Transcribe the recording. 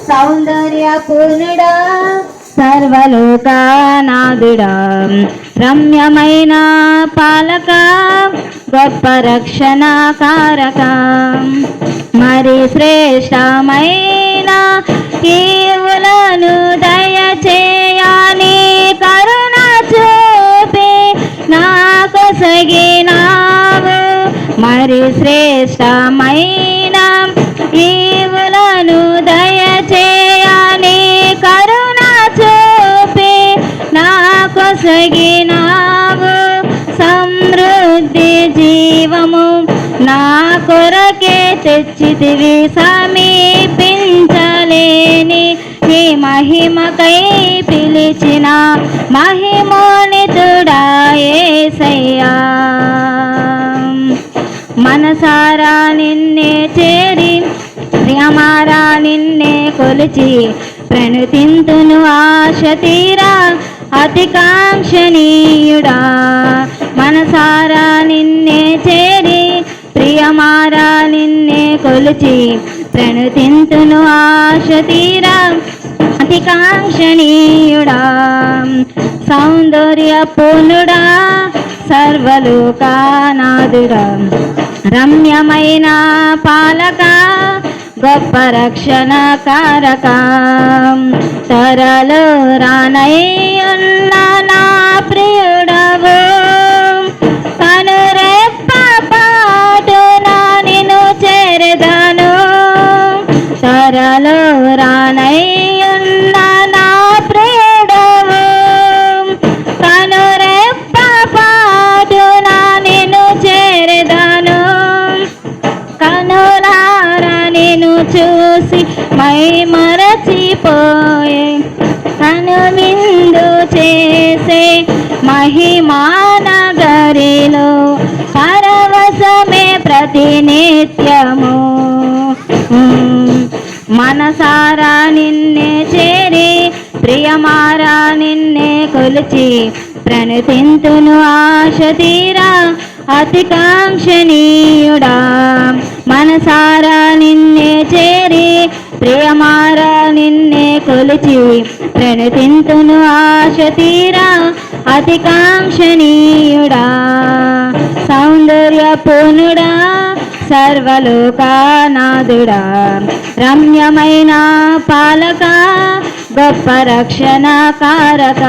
సౌందర్య పూర్ణుడా సర్వలోకనాథుడా రమ్యమైన పాలక గొప్ప రక్షణ కారక మరి శ్రేష్టమైన ఈవులను దయచేయని కరుణ చూపి నాకు సగినావు మరి శ్రేష్టమైన ఈవులను దయచేయని కరుణ చూపి నాకు సగినావు సమృద్ధి జీవము నా కొరకే తెచ్చితివి సమీపించలేని నీ మహిమకై పిలిచిన మహిమోనితుడా యేసయ్యా మనసారా నిన్నే చేరి ప్రియమారా నిన్నే కొలిచి ప్రణుతింతును ఆశ తీరా అతికాంక్షణీయుడా మనసారా నిన్నే చేరి ప్రియమారా నిన్నే కొలిచి ప్రణుతింతును ఆశ తీరా అతికాంక్షణీయుడా సౌందర్య పూర్ణుడా సర్వలోకనాథుడా రమ్యమైన పాలక గొప్ప రక్షణ కారక తరలో రానయ్యున్న నా ప్రియుడవు కనురెప్ప పాటున నిన్ను చేరదను తరలో రానయ్యున్న నా ప్రియుడవు కనురెప్ప పాటున నిన్ను చేరదను కనులారా నిన్ను చూసి మై మరచిపోయే కనువిందు చేసే మహిమానగరిలో పరవశమే ప్రతినిత్యము మనసారా నిన్నే చేరి ప్రియమారా నిన్నే కొలిచి ప్రణతింతును ఆశ తీరా అతికాంక్షణీయుడా మనసారా నిన్నే చేరి ప్రియమారా నిన్నే కొలిచి ప్రణతింతును ఆశ తీరా అతికాంక్షణీయుడా సౌందర్య పూర్ణుడా సర్వలోకనాథుడా రమ్యమైన పాలక గొప్ప రక్షణ కారక